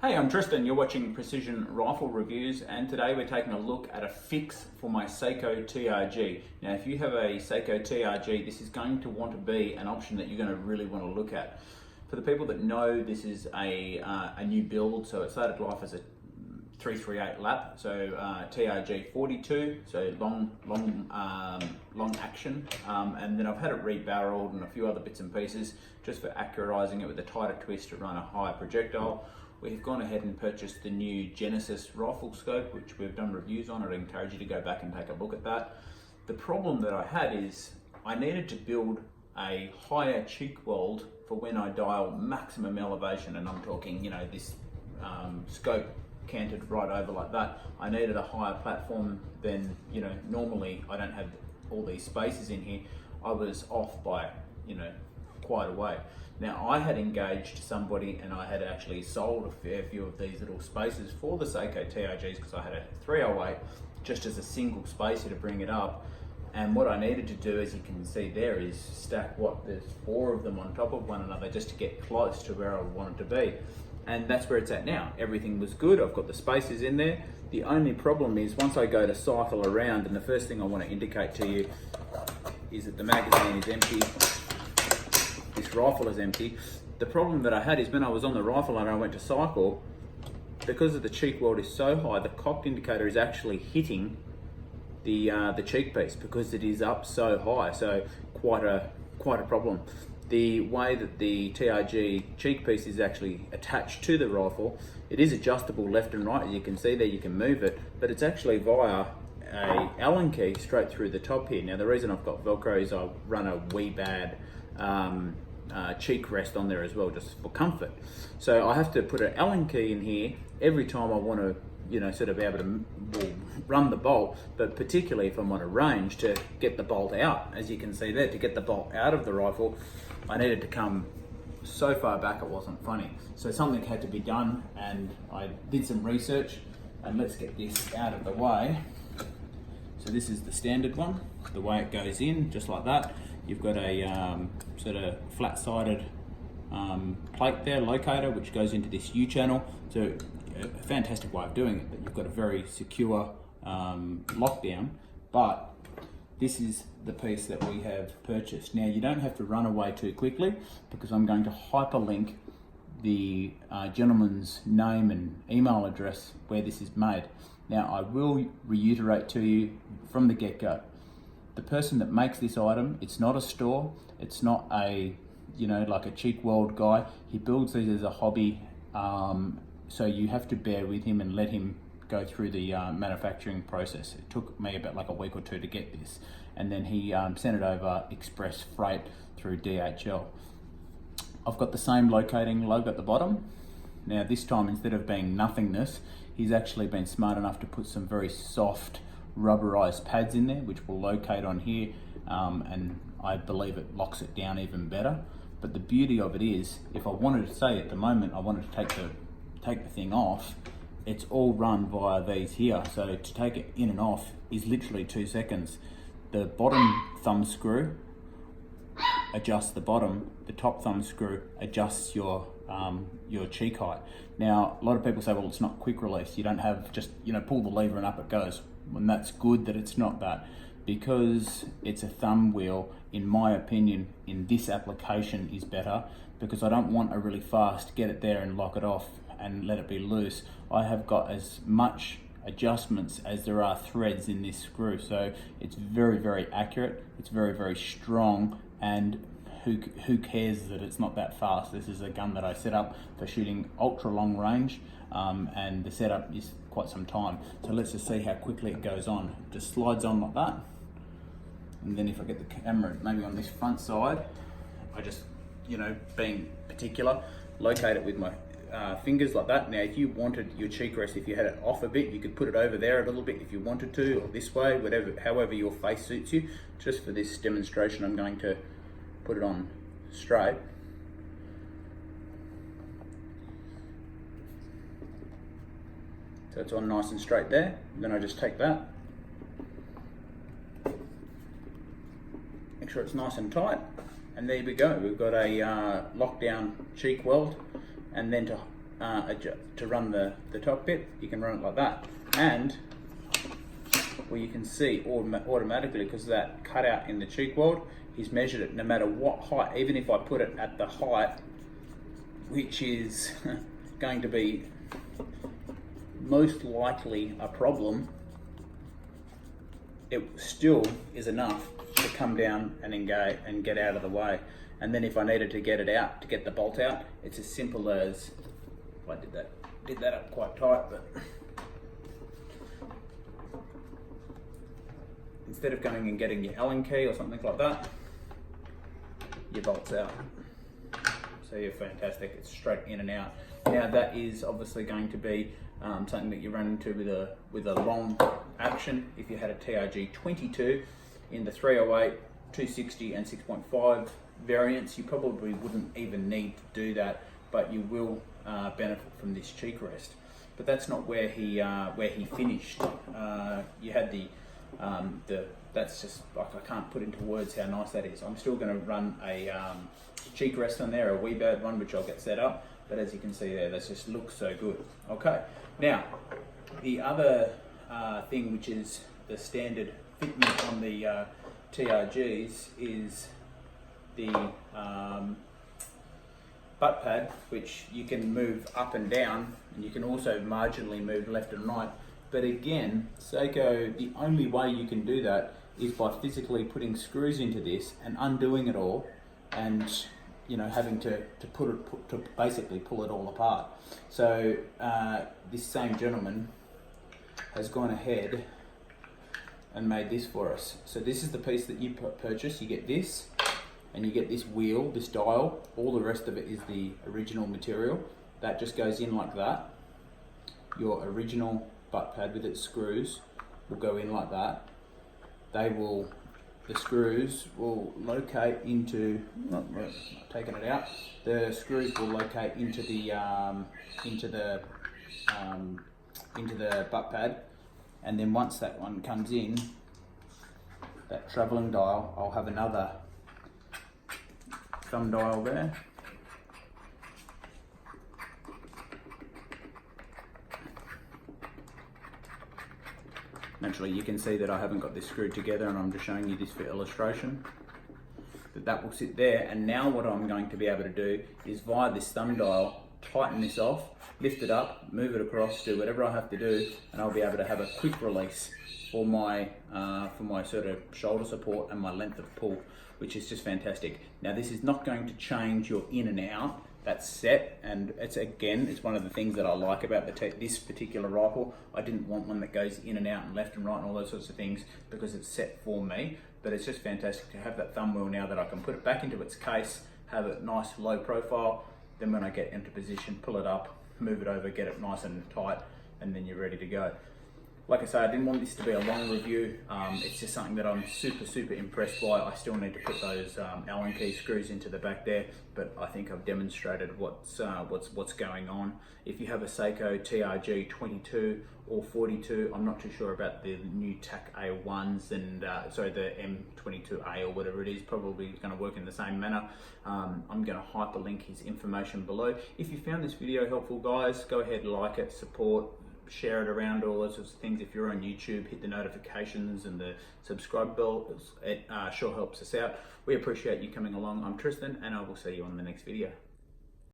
Hey, I'm Tristan, you're watching Precision Rifle Reviews, and today we're taking a look at a fix for my Sako TRG. Now if you have a Sako TRG, this is going to want to be an option that you're going to really want to look at. For the people that know, this is a new build, so it started life as a 338 lap, so TRG42, so long action, and then I've had it re-barreled and a few other bits and pieces just for accurizing it with a tighter twist to run a higher projectile. We've gone ahead and purchased the new Genesis rifle scope, which we've done reviews on. I'd encourage you to go back and take a look at that. The problem that I had is I needed to build a higher cheek weld for when I dial maximum elevation, and I'm talking, you know, this scope canted right over like that. I needed a higher platform than, you know, normally I don't have all these spaces in here. I was off by, you know, quite a way. Now I had engaged somebody and I had actually sold a fair few of these little spaces for the Sako TRGs because I had a 308 just as a single spacer to bring it up. And what I needed to do, as you can see there, is stack there's 4 of them on top of one another just to get close to where I wanted to be. And that's where it's at now. Everything was good, I've got the spaces in there. The only problem is once I go to cycle around, and the first thing I want to indicate to you is that the magazine is empty. This rifle is empty. The problem that I had is when I was on the rifle and I went to cycle, because of the cheek weld is so high, the cocked indicator is actually hitting the cheek piece because it is up so high. So quite a problem. The way that the TRG cheek piece is actually attached to the rifle, it is adjustable left and right. As you can see there, you can move it, but it's actually via a Allen key straight through the top here. Now the reason I've got Velcro is I run a wee bad cheek rest on there as well, just for comfort. So I have to put an Allen key in here every time I want to, you know, sort of be able to run the bolt, but particularly if I'm on a range to get the bolt out. As you can see there, to get the bolt out of the rifle, I needed to come so far back it wasn't funny. So something had to be done, and I did some research, and let's get this out of the way. So this is the standard one, the way it goes in, just like that. You've got a sort of flat-sided plate there, locator, which goes into this U-channel. So a fantastic way of doing it, but you've got a very secure lockdown, but this is the piece that we have purchased. Now you don't have to run away too quickly because I'm going to hyperlink the gentleman's name and email address where this is made. Now I will reiterate to you from the get-go, the person that makes this item, it's not a store, it's not a, you know, like a cheek weld guy. He builds these as a hobby, so you have to bear with him and let him go through the manufacturing process. It took me about like a week or 2 to get this, and then he sent it over express freight through DHL. I've got the same locating lug at the bottom. Now this time, instead of being nothingness, he's actually been smart enough to put some very soft rubberized pads in there, which will locate on here, and I believe it locks it down even better. But the beauty of it is, if I wanted to say at the moment I wanted to take the thing off, it's all run via these here. So to take it in and off is literally 2 seconds. The bottom thumb screw adjusts the bottom, the top thumb screw adjusts your cheek height. Now a lot of people say, well, it's not quick release, you don't have just, you know, pull the lever and up it goes. And that's good that it's not that, because it's a thumb wheel. In my opinion, in this application is better, because I don't want a really fast get it there and lock it off and let it be loose. I have got as much adjustments as there are threads in this screw, so it's very, very accurate, it's very, very strong, and who cares that it's not that fast? This is a gun that I set up for shooting ultra long range, and the setup is quite some time. So let's just see how quickly it goes on. It just slides on like that, and then if I get the camera maybe on this front side, I just, you know, being particular, locate it with my fingers like that. Now if you wanted your cheek rest, if you had it off a bit, you could put it over there a little bit if you wanted to, or this way, whatever, however your face suits you. Just for this demonstration, I'm going to put it on straight. So it's on nice and straight there. Then I just take that, make sure it's nice and tight, and there we go. We've got a lockdown cheek weld, and then to to run the top bit, you can run it like that. And well, you can see automatically, because of that cutout in the cheek weld, he's measured it no matter what height. Even if I put it at the height, which is going to be most likely a problem, it still is enough to come down and engage and get out of the way. And then if I needed to get it out, to get the bolt out, it's as simple as, I did that up quite tight, but instead of going and getting your Allen key or something like that, your bolt's out. So you're fantastic, it's straight in and out. Now that is obviously going to be something that you run into with a long action. If you had a TRG42 in the 308, 260 and 6.5 variants, you probably wouldn't even need to do that, but you will benefit from this cheek rest. But that's not where he finished. You had the that's just, like, I can't put into words how nice that is. I'm still going to run a cheek rest on there, a wee bird one, which I'll get set up. But as you can see there, that just looks so good. Okay, now the other thing, which is the standard fitment on the TRGs, is the butt pad, which you can move up and down, and you can also marginally move left and right. But again, Sako, the only way you can do that is by physically putting screws into this and undoing it all, and having to basically pull it all apart. So this same gentleman has gone ahead and made this for us. So this is the piece that you purchase. You get this, and you get this wheel, this dial. All the rest of it is the original material. That just goes in like that. Your original butt pad with its screws will go in like that. The screws will locate into, taking it out, the screws will locate into the butt pad, and then once that one comes in, that travelling dial, I'll have another thumb dial there. Naturally, you can see that I haven't got this screwed together, and I'm just showing you this for illustration. That will sit there, and now what I'm going to be able to do is, via this thumb dial, tighten this off, lift it up, move it across, do whatever I have to do, and I'll be able to have a quick release for my sort of shoulder support and my length of pull, which is just fantastic. Now this is not going to change your in and out. That's set, and it's one of the things that I like about this particular rifle. I didn't want one that goes in and out and left and right and all those sorts of things, because it's set for me. But it's just fantastic to have that thumb wheel now, that I can put it back into its case, have it nice low profile, then when I get into position, pull it up, move it over, get it nice and tight, and then you're ready to go. Like I say, I didn't want this to be a long review. It's just something that I'm super impressed by. I still need to put those Allen key screws into the back there, but I think I've demonstrated what's going on. If you have a Sako TRG42 or 42, I'm not too sure about the new TAC A1s and the M22A or whatever it is. Probably going to work in the same manner. I'm going to hyperlink his information below. If you found this video helpful, guys, go ahead, like it, support, share it around, all those sorts of things. If you're on YouTube, hit the notifications and the subscribe bell. It sure helps us out. We appreciate you coming along. I'm Tristan, and I will see you on the next video.